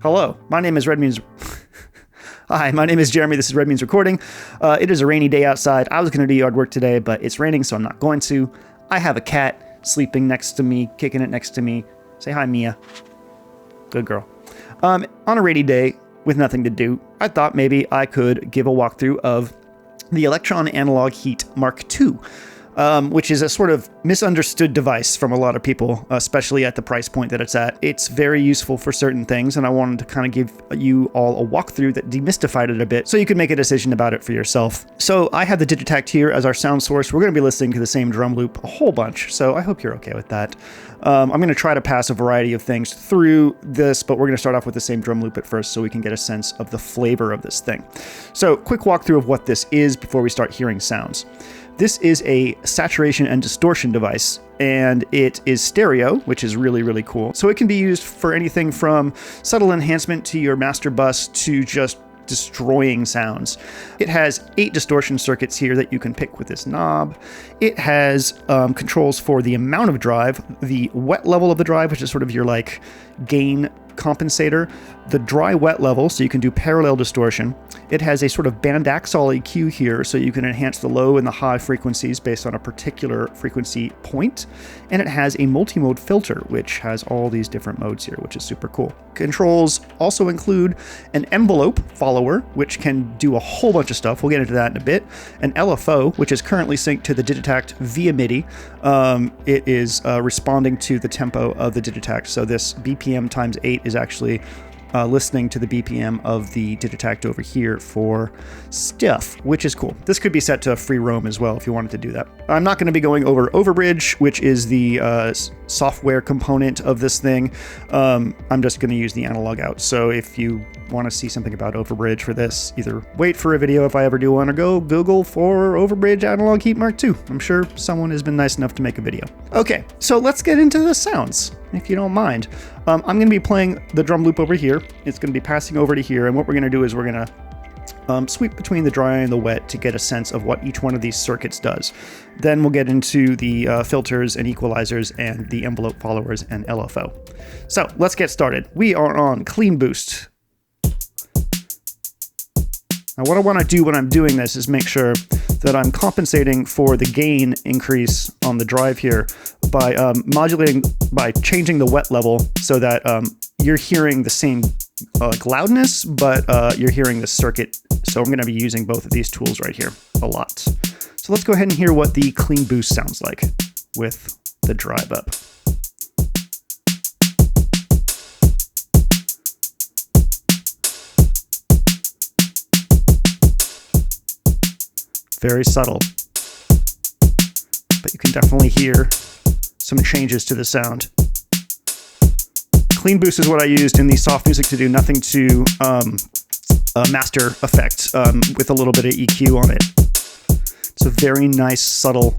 Hello, my name is Red Means. Hi, my name is Jeremy. This is Red Means Recording. It is a rainy day outside. I was going to do yard work today, but it's raining, so I'm not going to. I have a cat sleeping next to me, kicking it next to me. Say hi, Mia. Good girl. On a rainy day with nothing to do, I thought maybe I could give a walkthrough of the Elektron Analog Heat MKII. Which is a sort of misunderstood device from a lot of people, especially at the price point that it's at. It's very useful for certain things, and I wanted to kind of give you all a walkthrough that demystified it a bit so you can make a decision about it for yourself. So I have the Digitact here as our sound source. We're going to be listening to the same drum loop a whole bunch, so I hope you're okay with that. I'm going to try to pass a variety of things through this, but we're going to start off with the same drum loop at first so we can get a sense of the flavor of this thing. So quick walkthrough of what this is before we start hearing sounds. This is a saturation and distortion device, and it is stereo, which is really, really cool. So it can be used for anything from subtle enhancement to your master bus to just destroying sounds. It has 8 distortion circuits here that you can pick with this knob. It has controls for the amount of drive, the wet level of the drive, which is sort of your like gain compensator, the dry wet level, so you can do parallel distortion. It has a sort of band Axol EQ here, so you can enhance the low and the high frequencies based on a particular frequency point. And it has a multi-mode filter, which has all these different modes here, which is super cool. Controls also include an envelope follower, which can do a whole bunch of stuff. We'll get into that in a bit. An LFO, which is currently synced to the Digitact via MIDI. It is responding to the tempo of the Digitact, so this BPM times 8 is actually listening to the BPM of the Digitact over here for stuff, which is cool. This could be set to free roam as well if you wanted to do that. I'm not going to be going over Overbridge, which is the software component of this thing. I'm just going to use the analog out. So if you want to see something about Overbridge for this, either wait for a video if I ever do one, or go Google for Overbridge Analog Heat MKII. I'm sure someone has been nice enough to make a video. Okay, so let's get into the sounds, if you don't mind. I'm going to be playing the drum loop over here. It's going to be passing over to here, and what we're going to do is we're going to sweep between the dry and the wet to get a sense of what each one of these circuits does. Then we'll get into the filters and equalizers and the envelope followers and LFO. So let's get started. We are on Clean Boost. Now what I want to do when I'm doing this is make sure that I'm compensating for the gain increase on the drive here by modulating, by changing the wet level so that you're hearing the same loudness, but you're hearing the circuit. So I'm going to be using both of these tools right here a lot. So let's go ahead and hear what the Clean Boost sounds like with the drive up. Very subtle, but you can definitely hear some changes to the sound. Clean Boost is what I used in the soft music to do nothing to master effect with a little bit of EQ on it. It's a very nice, subtle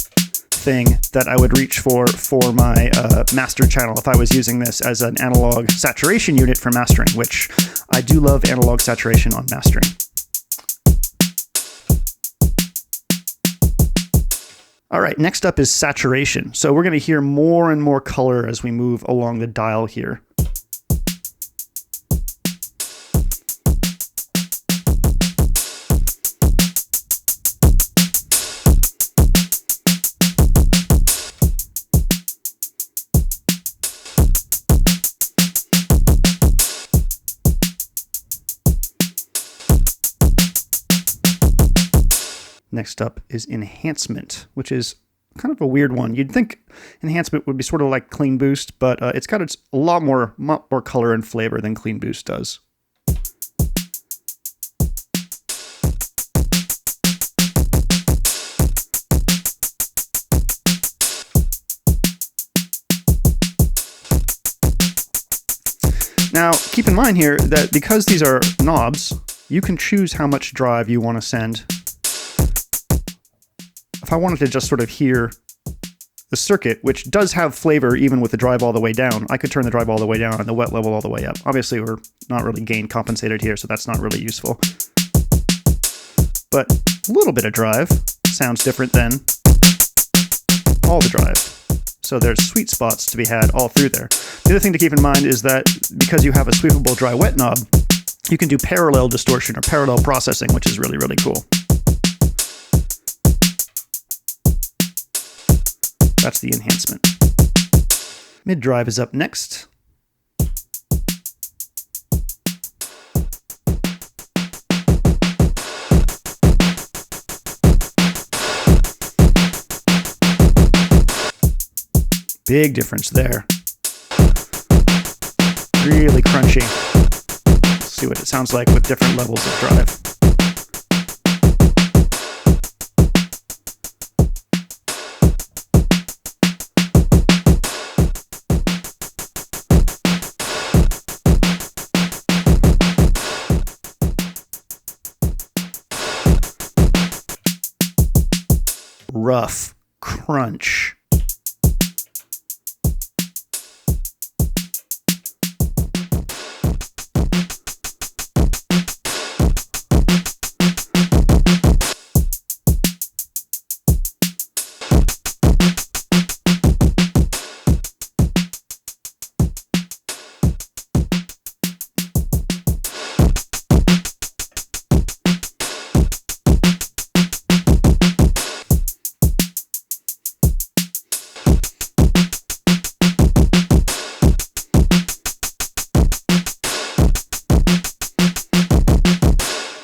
thing that I would reach for my master channel if I was using this as an analog saturation unit for mastering, which I do love analog saturation on mastering. All right, next up is saturation. So we're going to hear more and more color as we move along the dial here. Next up is enhancement, which is kind of a weird one. You'd think enhancement would be sort of like Clean Boost, but it's got a lot more color and flavor than Clean Boost does. Now, keep in mind here that because these are knobs, you can choose how much drive you want to send. If I wanted to just sort of hear the circuit, which does have flavor even with the drive all the way down, I could turn the drive all the way down and the wet level all the way up. Obviously, we're not really gain compensated here, so that's not really useful. But a little bit of drive sounds different than all the drive. So So there's sweet spots to be had all through there. The other thing to keep in mind is that because you have a sweepable dry wet knob, you can do parallel distortion or parallel processing, which is really, really cool. That's the enhancement. Mid drive is up next. Big difference there. Really crunchy. Let's see what it sounds like with different levels of drive. Rough crunch.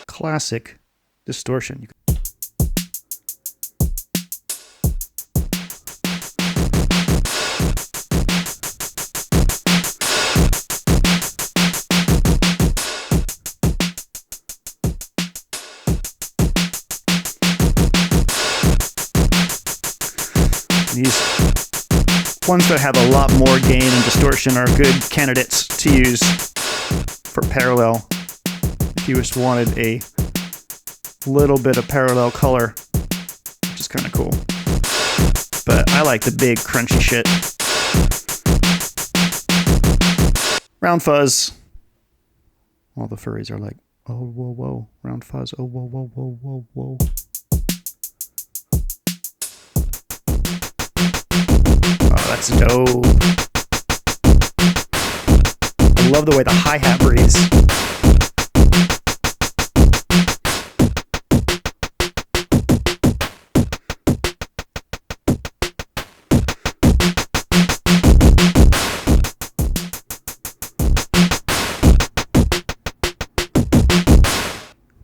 Classic distortion. These ones that have a lot more gain and distortion are good candidates to use for parallel. If you just wanted a little bit of parallel color, which is kind of cool. But I like the big crunchy shit. Round fuzz. All the furries are like, oh, whoa, whoa. Round fuzz, oh, whoa, whoa, whoa, whoa, whoa. Oh, that's dope. I love the way the hi-hat breathes.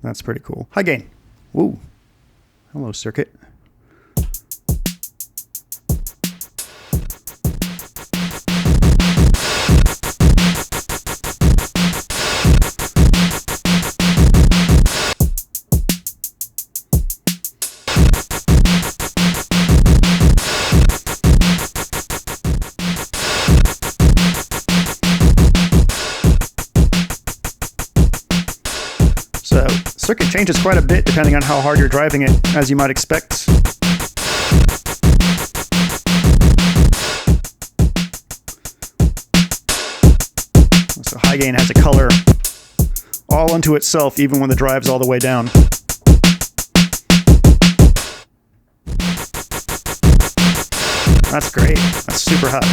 That's pretty cool. High gain. Woo. Hello, circuit. So, circuit changes quite a bit depending on how hard you're driving it, as you might expect. So high gain has a color all unto itself, even when the drive's all the way down. That's great. That's super hot.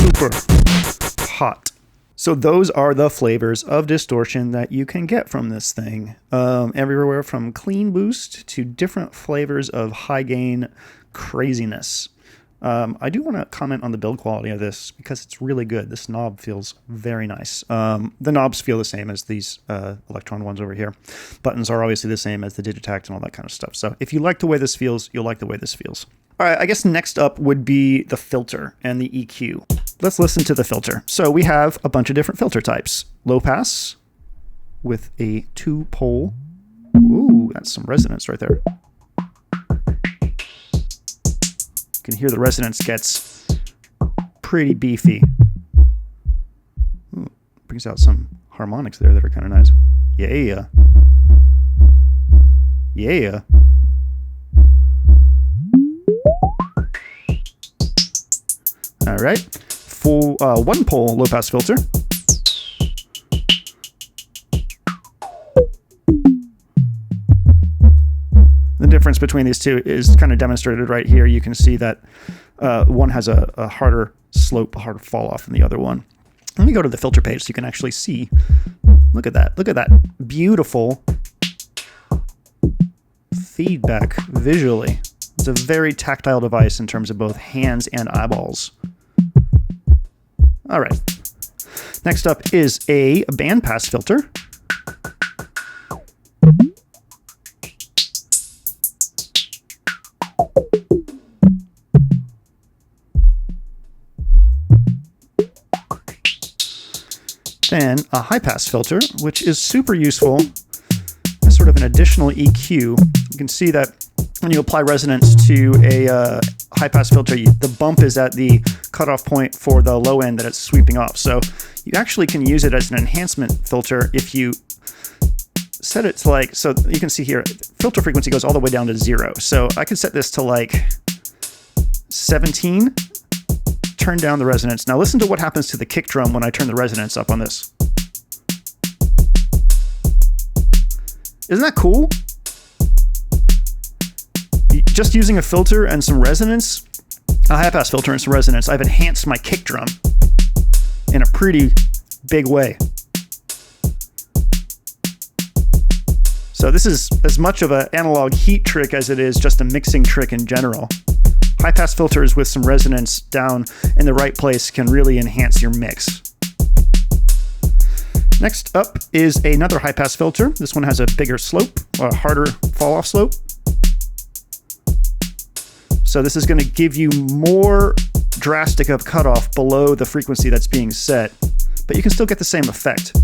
Super hot. So those are the flavors of distortion that you can get from this thing. Everywhere from clean boost to different flavors of high gain craziness. I do want to comment on the build quality of this because it's really good. This knob feels very nice. The knobs feel the same as these Elektron ones over here. Buttons are obviously the same as the Digitact and all that kind of stuff. So if you like the way this feels, you'll like the way this feels. All right, I guess next up would be the filter and the EQ. Let's listen to the filter. So we have a bunch of different filter types. Low pass with a 2-pole. Ooh, that's some resonance right there. You can hear the resonance gets pretty beefy. Ooh, brings out some harmonics there that are kind of nice. Yeah. Yeah. All right, full 1-pole low-pass filter. The difference between these two is kind of demonstrated right here. You can see that one has a harder slope, a harder fall off than the other one. Let me go to the filter page so you can actually see. Look at that. Look at that beautiful feedback visually. It's a very tactile device in terms of both hands and eyeballs. All right. Next up is a bandpass filter. Then a high-pass filter, which is super useful as sort of an additional EQ. You can see that when you apply resonance to a high-pass filter, the bump is at the cutoff point for the low end that it's sweeping off. So you actually can use it as an enhancement filter if you set it to like, so you can see here, filter frequency goes all the way down to 0. So I could set this to like 17. Turn down the resonance. Now listen to what happens to the kick drum when I turn the resonance up on this. Isn't that cool? Just using a filter and some resonance, a high-pass filter and some resonance, I've enhanced my kick drum in a pretty big way. So this is as much of an analog heat trick as it is just a mixing trick in general. High-pass filters with some resonance down in the right place can really enhance your mix. Next up is another high-pass filter. This one has a bigger slope, a harder fall-off slope. So this is going to give you more drastic of cutoff below the frequency that's being set, but you can still get the same effect.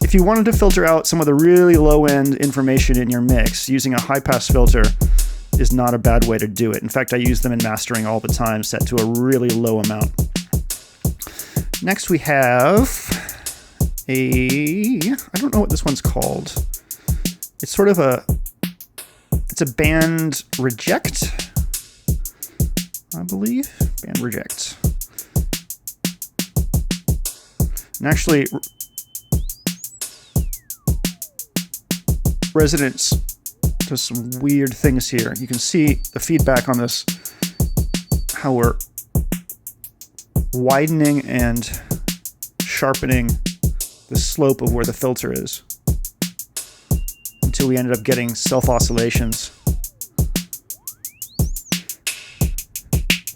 If you wanted to filter out some of the really low-end information in your mix, using a high-pass filter is not a bad way to do it. In fact, I use them in mastering all the time, set to a really low amount. Next we have I don't know what this one's called. It's sort of it's a band reject, I believe. Band reject. And actually, resonance does some weird things here. You can see the feedback on this, how we're widening and sharpening the slope of where the filter is until we ended up getting self-oscillations.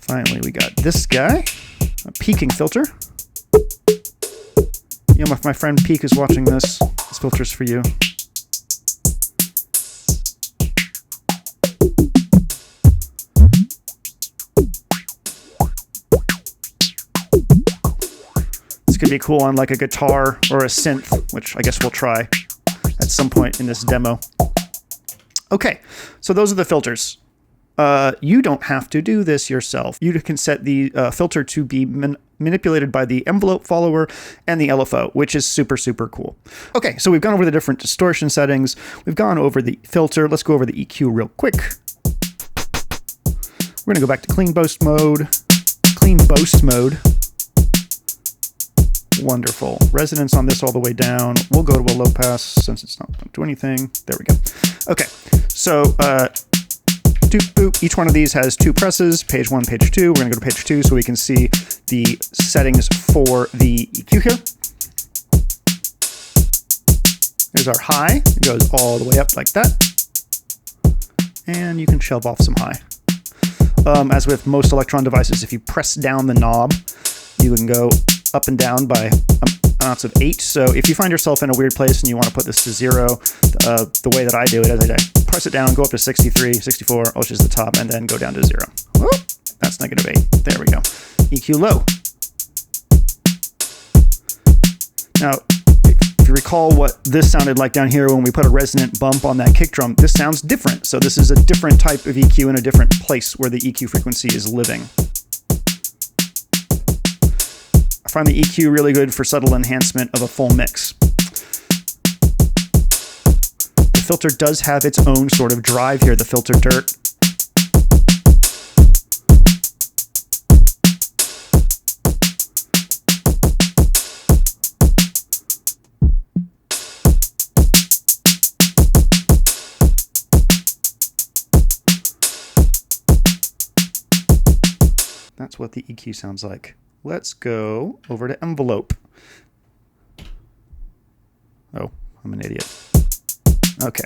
Finally, we got this guy, a peaking filter. You know, if my friend Peak is watching this filter's for you. Could be cool on like a guitar or a synth, which I guess we'll try at some point in this demo. Okay, so those are the filters. You don't have to do this yourself. You can set the filter to be manipulated by the envelope follower and the LFO, which is super, super cool. Okay, so we've gone over the different distortion settings. We've gone over the filter. Let's go over the EQ real quick. We're gonna go back to clean boast mode. Clean boast mode. Wonderful. Resonance on this all the way down. We'll go to a low pass since it's not going to do anything. There we go. Okay, so doop boop. Each one of these has two presses, page 1, page 2. We're going to go to page 2 so we can see the settings for the EQ here. There's our high. It goes all the way up like that. And you can shelve off some high. As with most Elektron devices, if you press down the knob, you can go up and down by amounts of 8. So if you find yourself in a weird place and you want to put this to 0, the way that I do it is I press it down, go up to 63, 64, which is the top, and then go down to 0. Whoop, that's -8. There we go. EQ low. Now, if you recall what this sounded like down here when we put a resonant bump on that kick drum, this sounds different. So this is a different type of EQ in a different place where the EQ frequency is living. I find the EQ really good for subtle enhancement of a full mix. The filter does have its own sort of drive here, the filter dirt. That's what the EQ sounds like. Let's go over to envelope. Oh, I'm an idiot. Okay.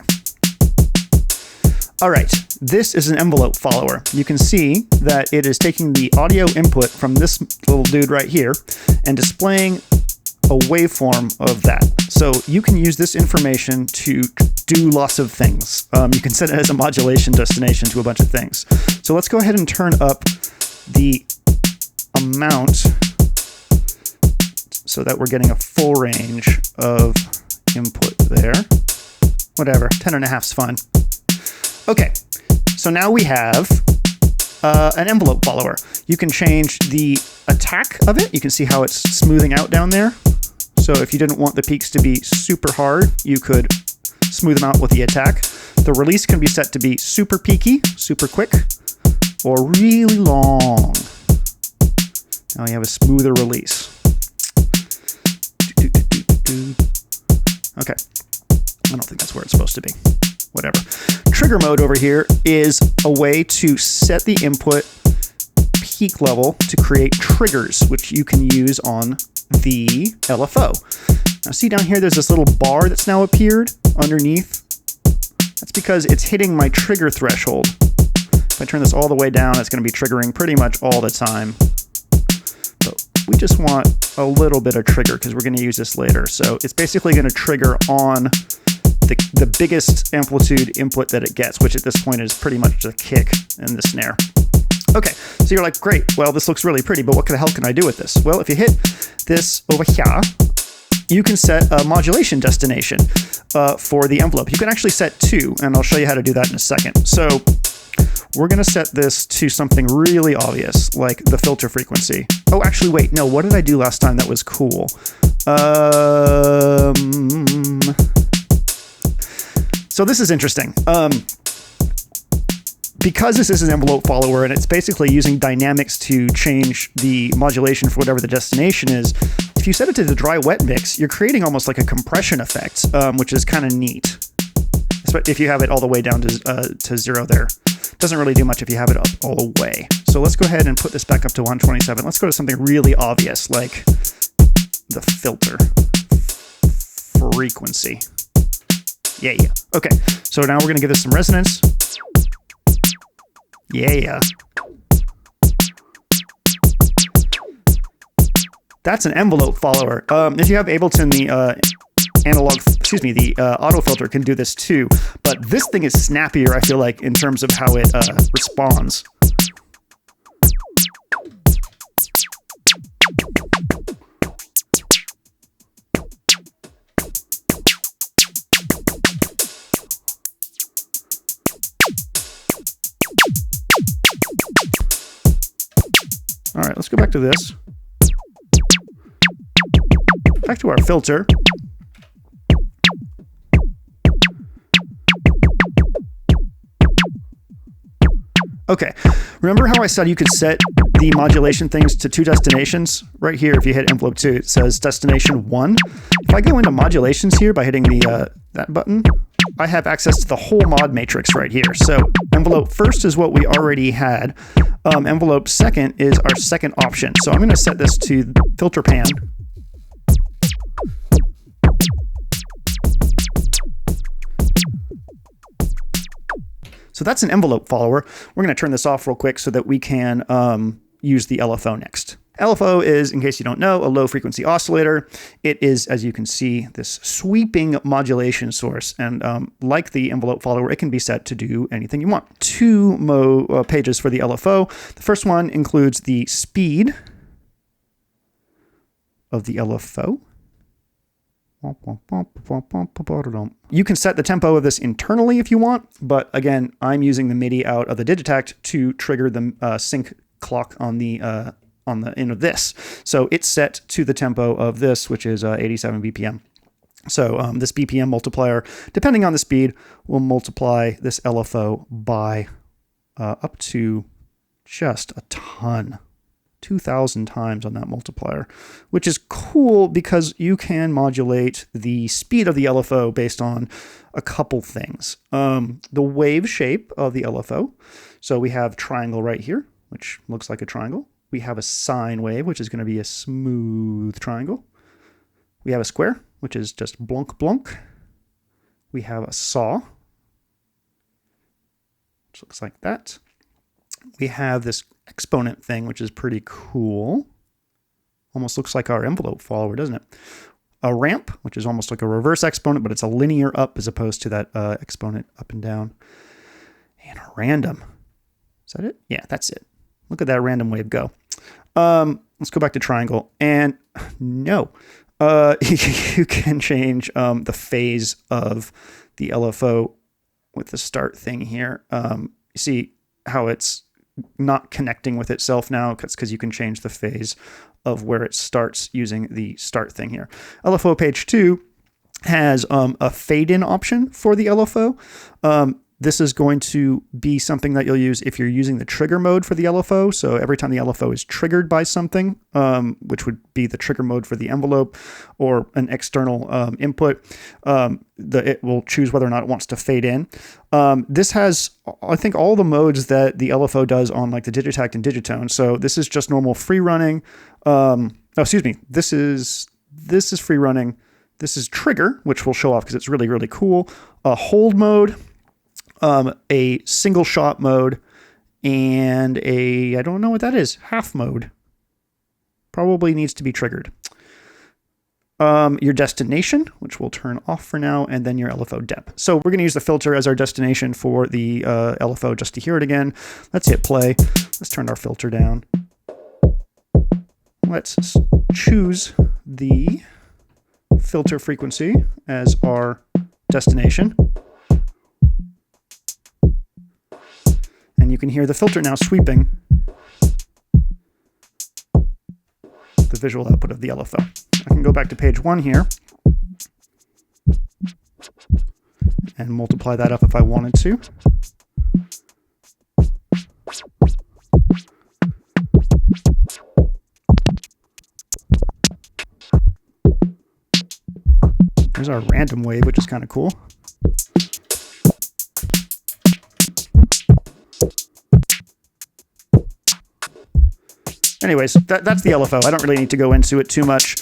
All right, this is an envelope follower. You can see that it is taking the audio input from this little dude right here and displaying a waveform of that. So you can use this information to do lots of things. You can set it as a modulation destination to a bunch of things. So let's go ahead and turn up the amount so that we're getting a full range of input there. Whatever, 10.5 is fine. Okay, so now we have an envelope follower. You can change the attack of it. You can see how it's smoothing out down there. So if you didn't want the peaks to be super hard, you could smooth them out with the attack. The release can be set to be super peaky, super quick, or really long. Now you have a smoother release. Okay, I don't think that's where it's supposed to be. Whatever. Trigger mode over here is a way to set the input peak level to create triggers, which you can use on the LFO. Now see down here, there's this little bar that's now appeared underneath. That's because it's hitting my trigger threshold. If I turn this all the way down, it's going to be triggering pretty much all the time. But we just want a little bit of trigger because we're going to use this later. So it's basically going to trigger on the biggest amplitude input that it gets, which at this point is pretty much the kick and the snare. Okay, so you're like, great, well, this looks really pretty, but what the hell can I do with this? Well, if you hit this over here, you can set a modulation destination for the envelope. You can actually set 2, and I'll show you how to do that in a second. So we're going to set this to something really obvious, like the filter frequency. Oh, actually, wait, no, what did I do last time that was cool? So this is interesting. Because this is an envelope follower and it's basically using dynamics to change the modulation for whatever the destination is, if you set it to the dry-wet mix, you're creating almost like a compression effect, which is kind of neat. If you have it all the way down to 0 there. Doesn't really do much if you have it up all the way. So let's go ahead and put this back up to 127. Let's go to something really obvious, like the filter frequency. Yeah. Okay, so now we're going to give this some resonance. Yeah. That's an envelope follower. If you have Ableton, the auto filter can do this too. But this thing is snappier, I feel like, in terms of how it responds. All right, let's go back to this. Back to our filter. Okay, remember how I said you could set the modulation things to 2 destinations? Right here, if you hit envelope 2, it says destination 1. If I go into modulations here by hitting the that button, I have access to the whole mod matrix right here. So envelope 1st is what we already had. Envelope 2nd is our second option. So I'm going to set this to filter pan. So that's an envelope follower. We're going to turn this off real quick so that we can use the LFO next. LFO is, in case you don't know, a low frequency oscillator. It is, as you can see, this sweeping modulation source. And like the envelope follower, it can be set to do anything you want. 2 pages for the LFO. The first one includes the speed of the LFO. You can set the tempo of this internally if you want, but again, I'm using the MIDI out of the Digitact to trigger the sync clock on the end of this. So it's set to the tempo of this, which is 87 BPM. So this BPM multiplier, depending on the speed, will multiply this LFO by up to just a ton. 2,000 times on that multiplier, which is cool because you can modulate the speed of the LFO based on a couple things. The wave shape of the LFO. So we have triangle right here, which looks like a triangle. We have a sine wave, which is going to be a smooth triangle. We have a square, which is just blunk blunk. We have a saw, which looks like that. We have this exponent thing, which is pretty cool. Almost looks like our envelope follower, doesn't it? A ramp, which is almost like a reverse exponent, but it's a linear up as opposed to that exponent up and down. And a random. Is that it? Yeah, that's it. Look at that random wave go. Let's go back to triangle. And no, you can change the phase of the LFO with the start thing here. You see how it's not connecting with itself now? It's because you can change the phase of where it starts using the start thing here. LFO page 2 has a fade-in option for the LFO. This is going to be something that you'll use if you're using the trigger mode for the LFO. So every time the LFO is triggered by something, which would be the trigger mode for the envelope or an external input, it will choose whether or not it wants to fade in. This has, I think, all the modes that the LFO does on like the Digitact and Digitone. So this is just normal free running. This is free running. This is trigger, which we'll show off because it's really, really cool. A hold mode. A single shot mode, and I don't know what that is, half mode. Probably needs to be triggered. Your destination, which we'll turn off for now, and then your LFO dep. So we're going to use the filter as our destination for the LFO just to hear it again. Let's hit play. Let's turn our filter down. Let's choose the filter frequency as our destination. And you can hear the filter now sweeping the visual output of the LFO. I can go back to page 1 here and multiply that up if I wanted to. There's our random wave, which is kind of cool. Anyways, that's the LFO. I don't really need to go into it too much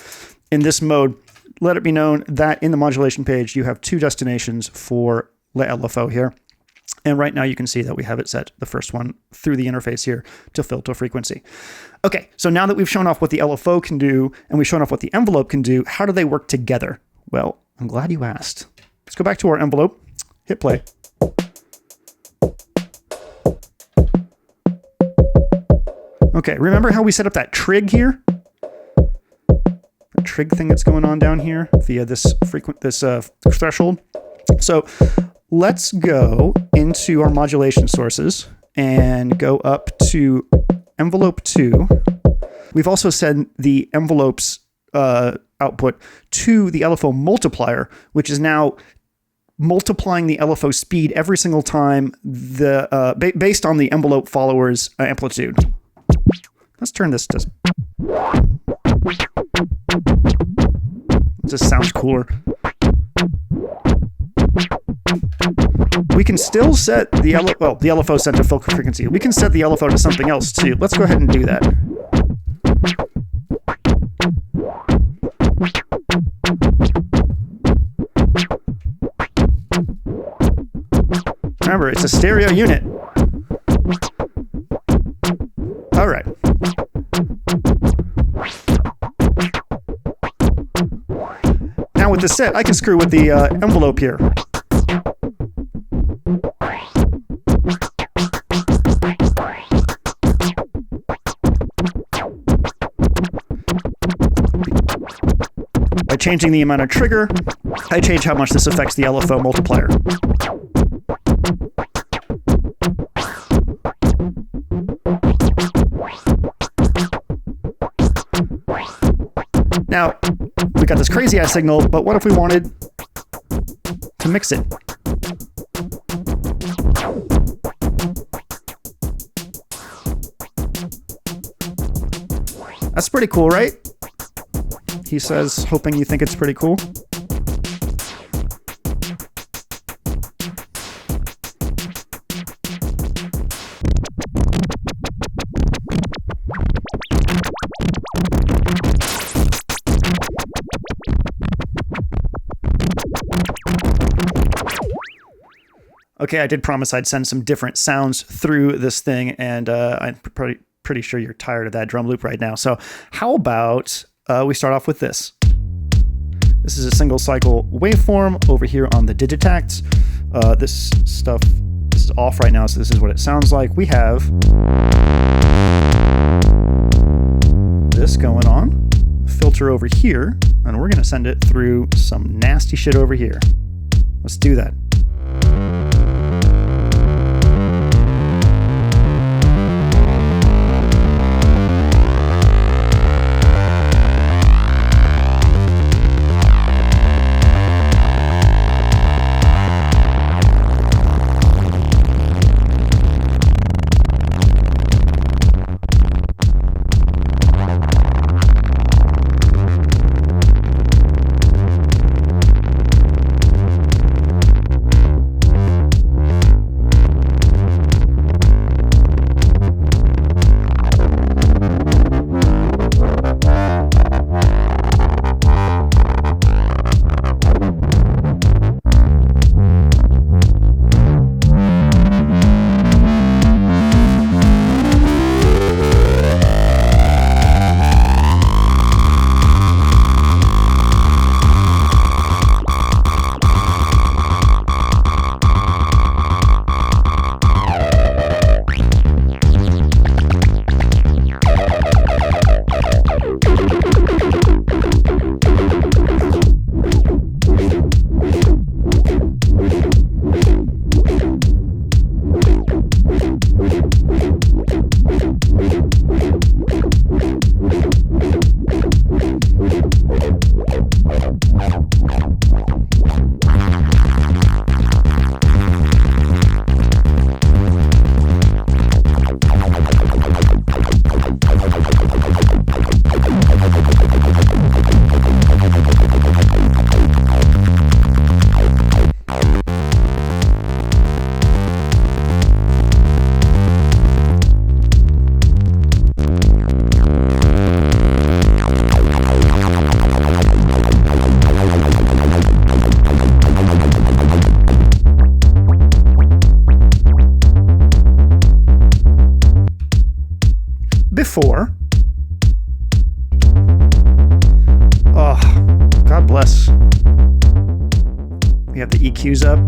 in this mode. Let it be known that in the modulation page, you have 2 destinations for the LFO here. And right now you can see that we have it set, the first one, through the interface here to filter frequency. Okay, so now that we've shown off what the LFO can do and we've shown off what the envelope can do, how do they work together? Well, I'm glad you asked. Let's go back to our envelope, hit play. Okay, remember how we set up that trig here? The trig thing that's going on down here via this threshold. So let's go into our modulation sources and go up to envelope 2. We've also set the envelope's output to the LFO multiplier, which is now multiplying the LFO speed every single time based on the envelope follower's amplitude. Let's turn this to... This sounds cooler. We can still set the LFO set to filter frequency. We can set the LFO to something else too. Let's go ahead and do that. Remember, it's a stereo unit. All right. Now with the set, I can screw with the envelope here. By changing the amount of trigger, I change how much this affects the LFO multiplier. Now, we got this crazy ass signal, but what if we wanted to mix it? That's pretty cool, right? He says, hoping you think it's pretty cool. Okay, I did promise I'd send some different sounds through this thing, and I'm pretty sure you're tired of that drum loop right now. So how about we start off with this? This is a single cycle waveform over here on the Digitacts. This is off right now, so this is what it sounds like. We have this going on, filter over here, and we're gonna send it through some nasty shit over here. Let's do that. Before, oh, God bless, we have the EQs up.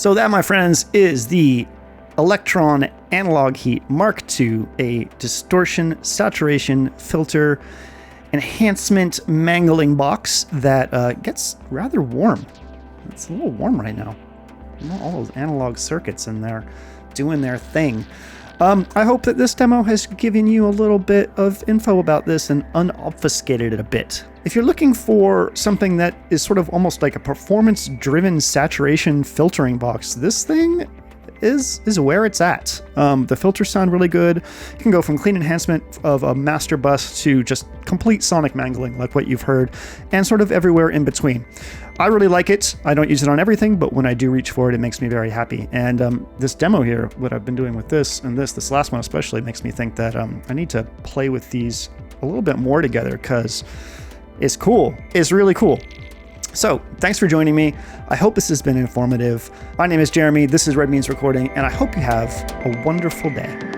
So that, my friends, is the Elektron Analog Heat MKII, a distortion, saturation, filter, enhancement mangling box that gets rather warm. It's a little warm right now. All those analog circuits in there doing their thing. I hope that this demo has given you a little bit of info about this and unobfuscated it a bit. If you're looking for something that is sort of almost like a performance-driven saturation filtering box, this thing is where it's at. The filters sound really good. You can go from clean enhancement of a master bus to just complete sonic mangling like what you've heard, and sort of everywhere in between. I really like it. I don't use it on everything, but when I do reach for it, it makes me very happy. And this demo here, what I've been doing with this and this last one especially, makes me think that I need to play with these a little bit more together, because it's cool. It's really cool. So thanks for joining me. I hope this has been informative. My name is Jeremy. This is Red Means Recording, and I hope you have a wonderful day.